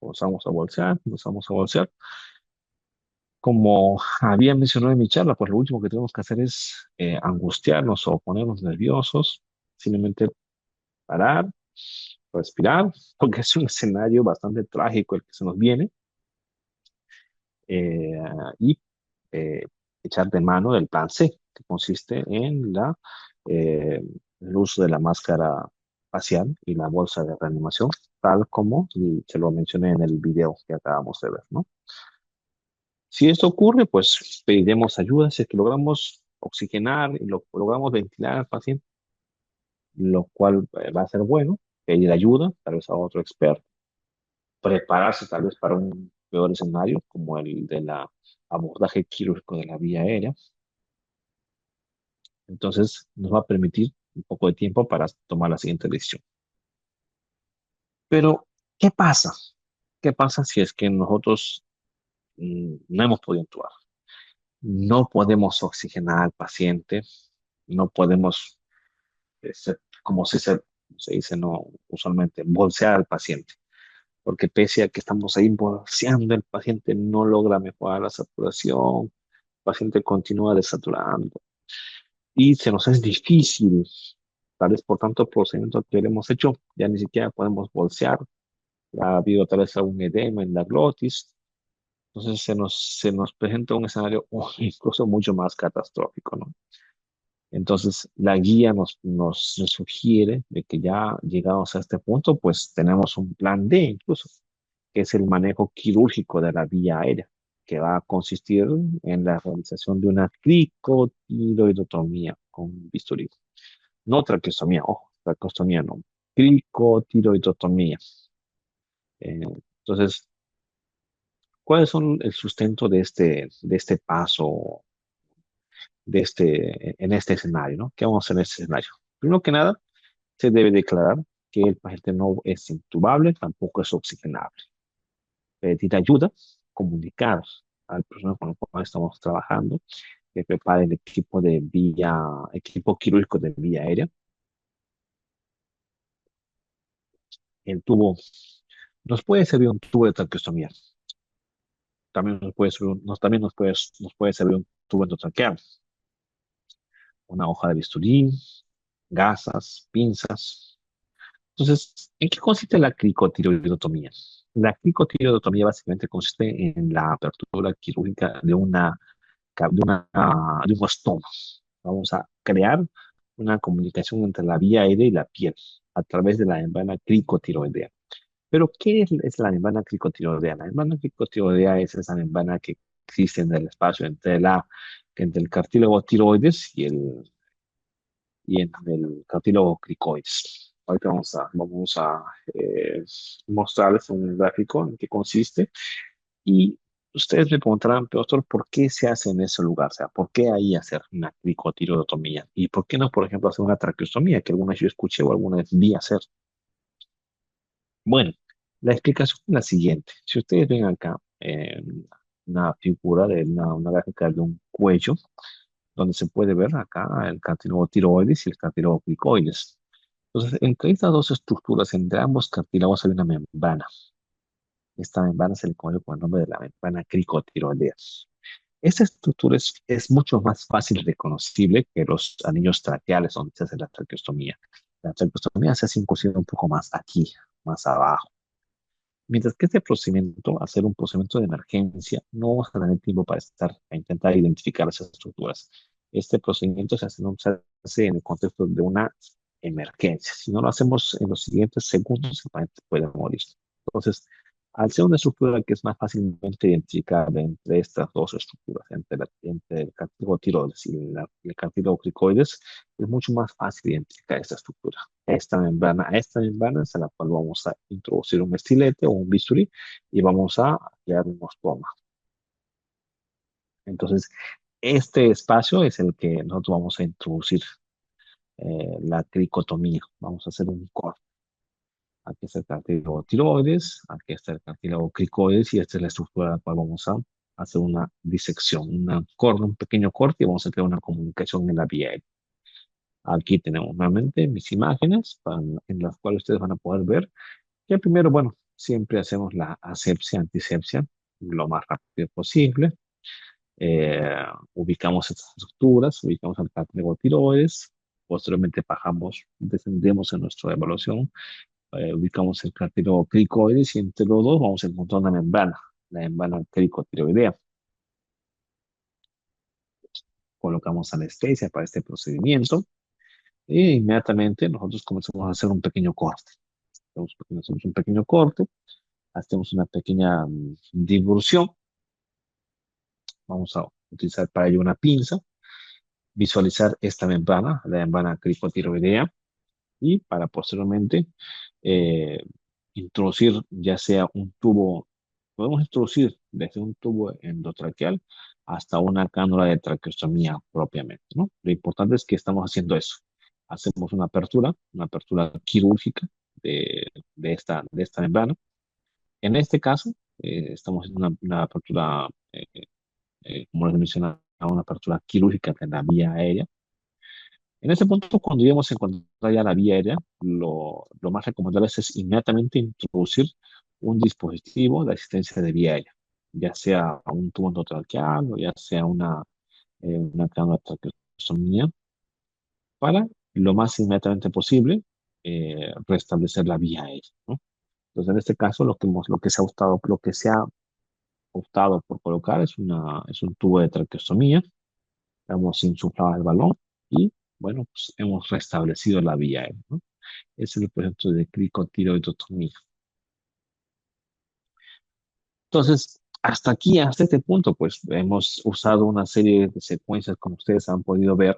comenzamos a bolsear. Como había mencionado en mi charla, pues lo último que tenemos que hacer es angustiarnos o ponernos nerviosos, simplemente parar, respirar, porque es un escenario bastante trágico el que se nos viene, eh, y eh, echar de mano del plan C, que consiste en el uso de la máscara facial y la bolsa de reanimación, tal como se lo mencioné en el video que acabamos de ver, ¿no? Si esto ocurre, pues pediremos ayuda. Si es que logramos oxigenar y logramos ventilar al paciente, lo cual va a ser bueno, pedir ayuda, tal vez a otro experto, prepararse tal vez para un peor escenario, como el de la abordaje quirúrgico de la vía aérea. Entonces, nos va a permitir un poco de tiempo para tomar la siguiente decisión. Pero, ¿qué pasa? ¿Qué pasa si es que nosotros no hemos podido actuar? No podemos oxigenar al paciente, no podemos, como se dice no, usualmente, bolsear al paciente, porque pese a que estamos ahí bolseando, el paciente no logra mejorar la saturación, el paciente continúa desaturando y se nos es difícil, tal vez por tanto procedimiento que le hemos hecho, ya ni siquiera podemos bolsear, ha habido tal vez algún edema en la glotis, entonces se nos presenta un escenario incluso mucho más catastrófico, ¿no? Entonces, la guía nos sugiere de que ya llegados a este punto, pues tenemos un plan D incluso, que es el manejo quirúrgico de la vía aérea, que va a consistir en la realización de una cricotiroidotomía con bisturí. No traqueostomía, ojo, traqueostomía no, cricotiroidotomía. Entonces, ¿cuáles son el sustento de este paso, en este escenario, ¿no? ¿Qué vamos a hacer en este escenario? Primero que nada, se debe declarar que el paciente no es intubable, tampoco es oxigenable. Pedir ayuda, comunicar al personal con el cual estamos trabajando, que prepare el equipo quirúrgico de vía aérea. El tubo, nos puede servir un tubo de traqueostomía, nos puede servir un tubo endotraqueal, una hoja de bisturí, gasas, pinzas. Entonces, ¿en qué consiste la cricotiroidotomía? La cricotiroidotomía básicamente consiste en la apertura quirúrgica de un estoma. Vamos a crear una comunicación entre la vía aérea y la piel a través de la membrana cricotiroidea. Pero, ¿qué es la membrana cricotiroidea? La membrana cricotiroidea es esa membrana que existe en el espacio entre el cartílago tiroides y en el cartílago cricoides. Ahorita vamos a mostrarles un gráfico en qué consiste y ustedes me preguntarán, pero doctor, ¿por qué se hace en ese lugar? O sea, ¿por qué ahí hacer una cricotiroidotomía? ¿Y por qué no, por ejemplo, hacer una traqueostomía que alguna vez yo escuché o alguna vez vi hacer? Bueno, la explicación es la siguiente. Si ustedes ven acá una figura una gráfica de un cuello, donde se puede ver acá el cartílago tiroides y el cartílago cricoides. Entonces, entre estas dos estructuras, entre ambos cartílagos hay una membrana. Esta membrana se le conoce con el nombre de la membrana cricotiroidea. Esta estructura es mucho más fácil reconocible que los anillos traqueales donde se hace la traqueostomía. La traqueostomía se hace inclusive un poco más aquí, más abajo. Mientras que este procedimiento, hacer un procedimiento de emergencia, no vamos a tener tiempo para a intentar identificar esas estructuras. Este procedimiento se hace en el contexto de una emergencia. Si no lo hacemos en los siguientes segundos, el paciente puede morir. Entonces, al ser una estructura que es más fácilmente identificable entre estas dos estructuras, entre el cartílago tiroides y el cartílago cricoides, es mucho más fácil identificar esta estructura. A esta membrana es a la cual vamos a introducir un estilete o un bisturí y vamos a crear un ostoma. Entonces, este espacio es el que nosotros vamos a introducir la cricotomía. Vamos a hacer un corte. Aquí está el cartílago tiroides, aquí está el cartílago cricoides y esta es la estructura a la cual vamos a hacer una disección, un pequeño corte y vamos a crear una comunicación en la vía aérea. Aquí tenemos nuevamente mis imágenes en las cuales ustedes van a poder ver que primero, bueno, siempre hacemos la asepsia, antisepsia lo más rápido posible. Eh, ubicamos estas estructuras, ubicamos el cartílago tiroides, posteriormente bajamos, descendemos en nuestra evaluación, ubicamos el cartílago cricoides y entre los dos vamos a encontrar una membrana, la membrana cricotiroidea. Colocamos anestesia para este procedimiento e inmediatamente nosotros comenzamos a hacer un pequeño corte. Hacemos un pequeño corte, hacemos una pequeña divulsión. Vamos a utilizar para ello una pinza, visualizar esta membrana, la membrana cricotiroidea, y para posteriormente eh, introducir ya sea un tubo, podemos introducir desde un tubo endotraqueal hasta una cánula de traqueostomía propiamente, ¿no? Lo importante es que estamos haciendo eso. Hacemos una apertura quirúrgica de, de esta membrana. En este caso, estamos haciendo una apertura, como les mencionaba, una apertura quirúrgica de la vía aérea. En ese punto, cuando ya hemos encontrado ya la vía aérea, lo más recomendable es inmediatamente introducir un dispositivo de asistencia de vía aérea, ya sea un tubo endotraqueal o ya sea una cánula de traqueostomía, para lo más inmediatamente posible restablecer la vía aérea, ¿no? Entonces, en este caso, lo que se ha optado por colocar es un tubo de traqueostomía. Hemos insuflado el balón y, bueno, pues hemos restablecido la vía aérea, ¿no? Ese es el proyecto de cricotiroidotomía. Entonces, hasta aquí, hasta este punto, pues hemos usado una serie de secuencias, como ustedes han podido ver,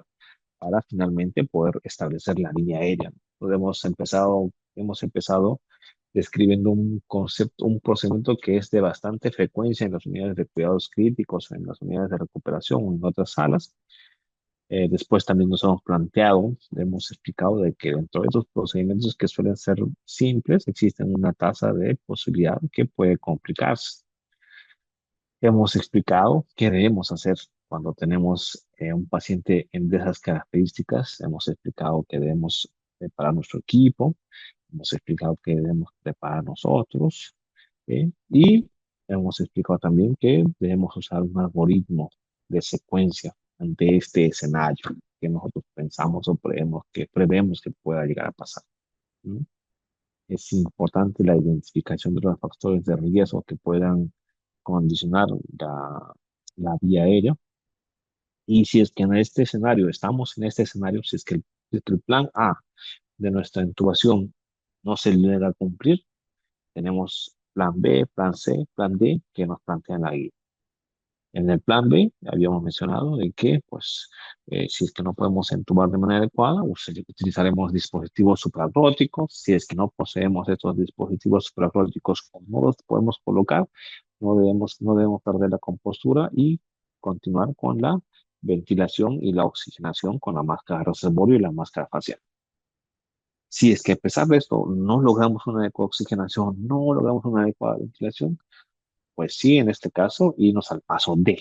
para finalmente poder establecer la vía aérea. Entonces, hemos empezado describiendo un concepto, un procedimiento que es de bastante frecuencia en las unidades de cuidados críticos, en las unidades de recuperación o en otras salas. Después también nos hemos planteado, hemos explicado de que dentro de estos procedimientos que suelen ser simples, existen una tasa de posibilidad que puede complicarse. Hemos explicado qué debemos hacer cuando tenemos un paciente de esas características. Hemos explicado que debemos preparar nuestro equipo. Hemos explicado que debemos preparar nosotros. Y hemos explicado también que debemos usar un algoritmo de secuencia ante este escenario que nosotros pensamos o prevemos que pueda llegar a pasar, ¿no? Es importante la identificación de los factores de riesgo que puedan condicionar la vía aérea. Y si es que en este escenario, estamos en este escenario, si es que el plan A de nuestra intubación no se logra cumplir, tenemos plan B, plan C, plan D que nos plantean la guía. En el plan B habíamos mencionado de que, pues, si es que no podemos entubar de manera adecuada, utilizaremos dispositivos suprarróticos. Si es que no poseemos estos dispositivos suprarróticos o no los podemos colocar, no debemos perder la compostura y continuar con la ventilación y la oxigenación con la máscara reservorio y la máscara facial. Si es que a pesar de esto no logramos una adecuada oxigenación, no logramos una adecuada ventilación, pues sí, en este caso, irnos al paso D,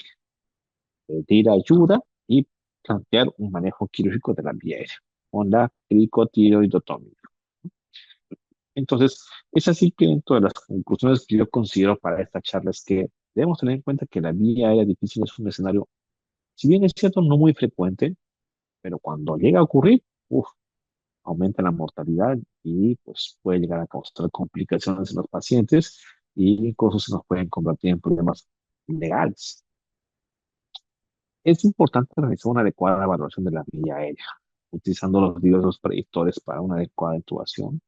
pedir ayuda y plantear un manejo quirúrgico de la vía aérea con la cricotiroidotomía. Entonces, es así que dentro de las conclusiones que yo considero para esta charla es que debemos tener en cuenta que la vía aérea difícil es un escenario, si bien es cierto, no muy frecuente, pero cuando llega a ocurrir, aumenta la mortalidad y pues puede llegar a causar complicaciones en los pacientes y incluso se nos pueden convertir en problemas legales. Es importante realizar una adecuada evaluación de la vía aérea, utilizando los diversos predictores para una adecuada intubación.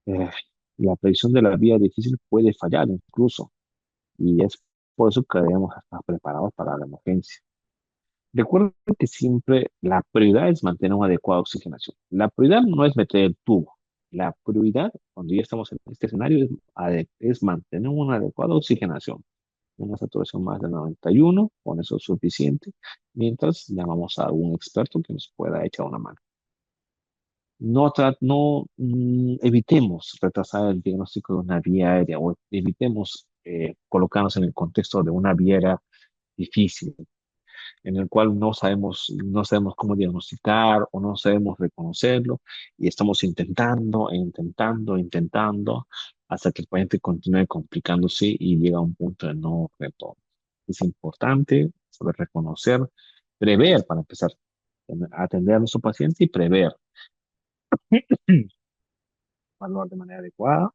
Eh, la predicción de la vía difícil puede fallar incluso, y es por eso que debemos estar preparados para la emergencia. Recuerden que siempre la prioridad es mantener una adecuada oxigenación. La prioridad no es meter el tubo. La prioridad, cuando ya estamos en este escenario, es mantener una adecuada oxigenación. Una saturación más de 91, con eso es suficiente, mientras llamamos a algún experto que nos pueda echar una mano. Evitemos retrasar el diagnóstico de una vía aérea o evitemos colocarnos en el contexto de una vía aérea difícil, en el cual no sabemos cómo diagnosticar o no sabemos reconocerlo y estamos intentando, hasta que el paciente continúe complicándose y llega a un punto de no retorno. Es importante saber reconocer, prever para empezar, atender a nuestro paciente y prever, evaluar de manera adecuada,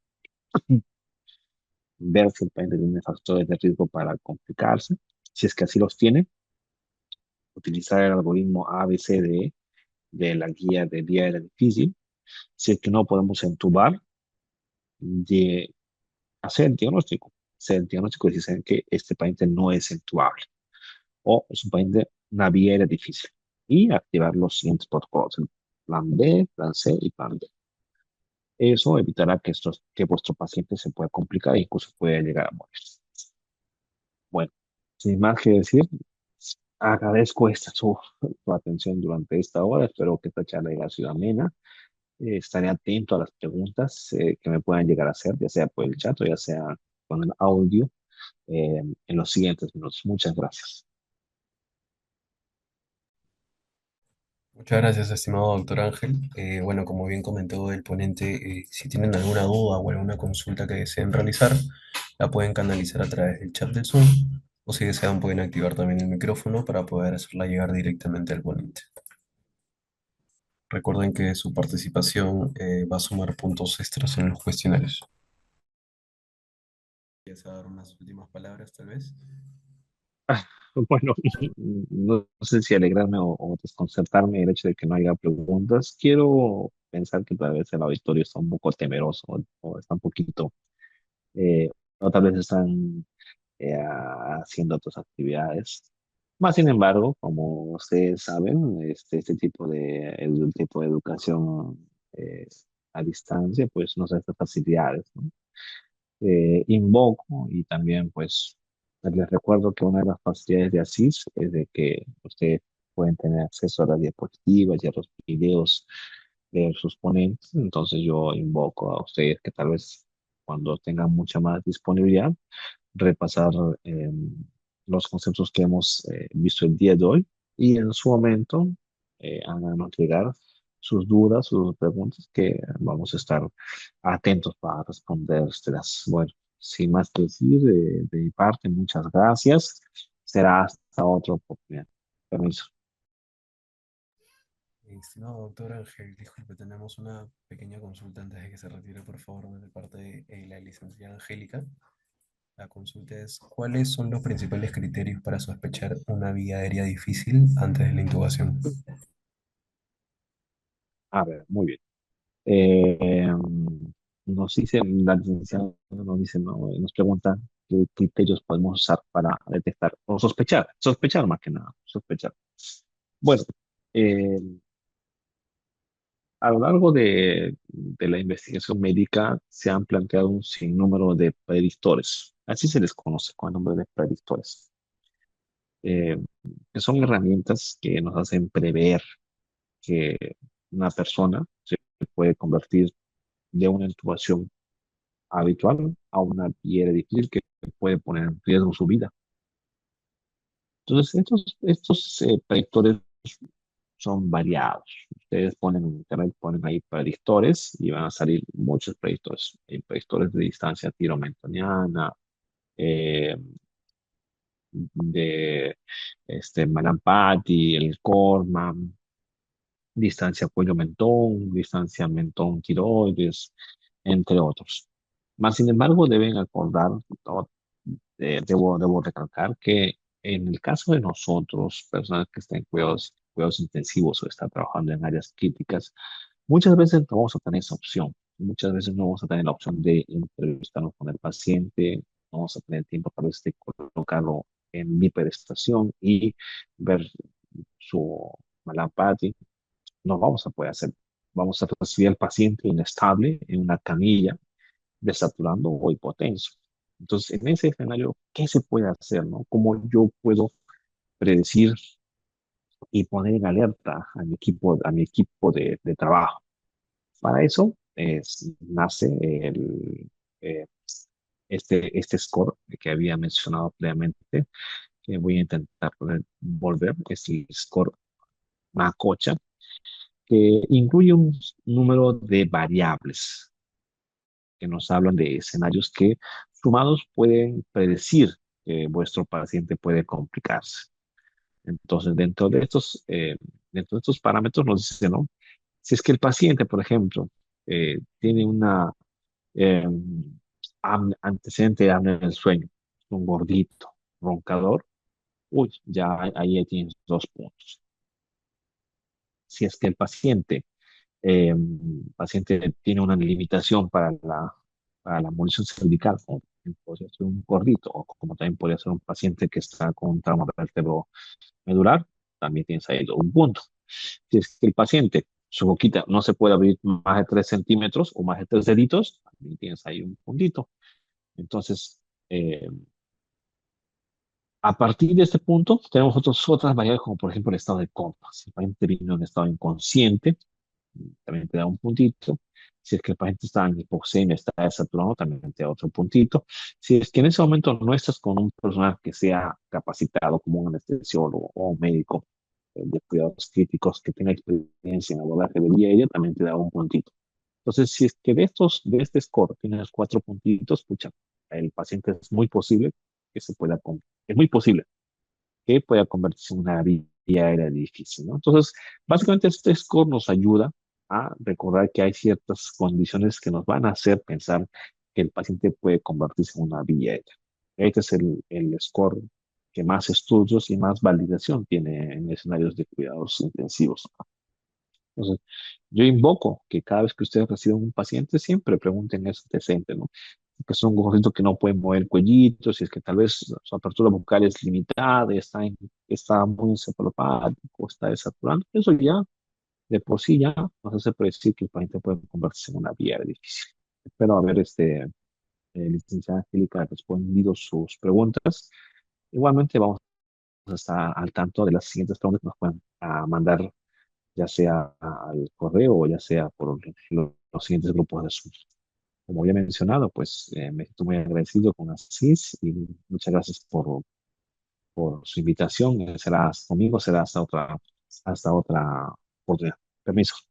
ver si el paciente tiene factores de riesgo para complicarse. Si es que así los tiene, utilizar el algoritmo ABCDE de la guía de vía aérea difícil. Si es que no podemos entubar, de hacer el diagnóstico. Hacer el diagnóstico y decir que este paciente no es entubable o es un paciente, una vía aérea difícil. Y activar los siguientes protocolos: el plan B, plan C y plan D. Eso evitará que vuestro paciente se pueda complicar e incluso pueda llegar a morir. Bueno, sin más que decir, agradezco su atención durante esta hora. Espero que esta charla haya sido amena. Estaré atento a las preguntas que me puedan llegar a hacer, ya sea por el chat o ya sea con el audio, en los siguientes minutos. Muchas gracias. Muchas gracias, estimado doctor Ángel. Bueno, como bien comentó el ponente, si tienen alguna duda o alguna consulta que deseen realizar, la pueden canalizar a través del chat del Zoom o si desean pueden activar también el micrófono para poder hacerla llegar directamente al ponente. Recuerden que su participación va a sumar puntos extras en los cuestionarios. ¿Quieres dar unas últimas palabras, tal vez? Bueno, no sé si alegrarme o desconcertarme el hecho de que no haya preguntas. Quiero pensar que tal vez el auditorio está un poco temeroso o está un poquito, eh, o tal vez están haciendo otras actividades. Más sin embargo, como ustedes saben, este el tipo de educación a distancia, pues nos da estas facilidades, ¿no? Invoco y también pues les recuerdo que una de las facilidades de Asís es de que ustedes pueden tener acceso a las diapositivas y a los videos de sus ponentes. Entonces yo invoco a ustedes que tal vez cuando tengan mucha más disponibilidad, repasar eh, los conceptos que hemos visto el día de hoy y en su momento háganos llegar sus dudas, sus preguntas, que vamos a estar atentos para respondérselas. Bueno, sin más que decir, de mi parte, muchas gracias. Será hasta otra oportunidad. Permiso. Estimado doctor Ángel, disculpe, tenemos una pequeña consulta antes de que se retire, por favor, de parte de la licenciada Angélica. La consulta es, ¿cuáles son los principales criterios para sospechar una vía aérea difícil antes de la intubación? A ver, muy bien. Eh, nos dice, la licenciada nos dice, ¿no? Nos pregunta qué criterios podemos usar para detectar o sospechar más que nada, sospechar. Bueno, eh, a lo largo de la investigación médica se han planteado un sinnúmero de predictores, así se les conoce con el nombre de predictores, eh, que son herramientas que nos hacen prever que una persona se puede convertir de una intubación habitual a una piedra difícil que puede poner en riesgo su vida. Entonces, estos predictores son variados. Ustedes ponen en internet, ponen ahí predictores y van a salir muchos predictores. Hay predictores de distancia tiro-mentoniana, eh, de Malampati, el Corman, distancia cuello-mentón, distancia mentón-tiroides, entre otros. Más sin embargo, deben acordar, debo recalcar que en el caso de nosotros, personas que están en cuidados intensivos o están trabajando en áreas críticas, muchas veces no vamos a tener esa opción. Muchas veces no vamos a tener la opción de entrevistarnos con el paciente, no vamos a tener tiempo tal vez de colocarlo en hiperestación y ver su malapatía. No vamos a poder hacer. Vamos a recibir al paciente inestable en una camilla, desaturando o hipotenso. Entonces, en ese escenario, ¿qué se puede hacer, no? ¿Cómo yo puedo predecir y poner en alerta a mi equipo de trabajo? Para eso nace eh, este score que había mencionado previamente, que voy a intentar volver, es el score Macocha, que incluye un número de variables. que nos hablan de escenarios que sumados pueden predecir que vuestro paciente puede complicarse. Entonces, dentro de estos parámetros nos dice, ¿no? Si es que el paciente, por ejemplo, tiene una eh, antecedente de apnea del sueño, un gordito, roncador, uy, ya ahí tienes 2 puntos. Si es que el paciente tiene una limitación para la munición cervical, como podría ser un gordito, o como también podría ser un paciente que está con un trauma medular, también tienes ahí 1 punto. Si es que el paciente, su boquita no se puede abrir más de 3 centímetros o más de 3 deditos, también tienes ahí 1 puntito. Entonces, eh, a partir de este punto, tenemos otras variables, como por ejemplo el estado de coma. Si el paciente viene en un estado inconsciente, también te da 1 puntito. Si es que el paciente está en hipoxemia, está desaturado, también te da otro puntito. Si es que en ese momento no estás con un personal que sea capacitado como un anestesiólogo o un médico de cuidados críticos que tenga experiencia en abordaje de vía aérea, también te da 1 puntito. Entonces, si es que de este score tienes 4 puntitos, pucha, el paciente es muy posible que se pueda, es muy posible que pueda convertirse en una vía aérea difícil, ¿no? Entonces, básicamente este score nos ayuda a recordar que hay ciertas condiciones que nos van a hacer pensar que el paciente puede convertirse en una vía aérea. Este es el score que más estudios y más validación tiene en escenarios de cuidados intensivos. Entonces, yo invoco que cada vez que ustedes reciban un paciente, siempre pregunten ese antecedente, ¿no? Que son gorditos que no pueden mover el cuellito, si es que tal vez su apertura bucal es limitada, está muy encefalopático, está desaturando, eso ya, de por sí ya, nos hace predecir que el paciente puede convertirse en una vía difícil. Espero haber, licenciada Angélica, respondido sus preguntas. Igualmente vamos a estar al tanto de las siguientes preguntas que nos pueden mandar ya sea al correo o ya sea por los siguientes grupos de Zoom. Como había mencionado, pues me siento muy agradecido con Asís y muchas gracias por su invitación. Será conmigo, será hasta otra oportunidad. Permiso.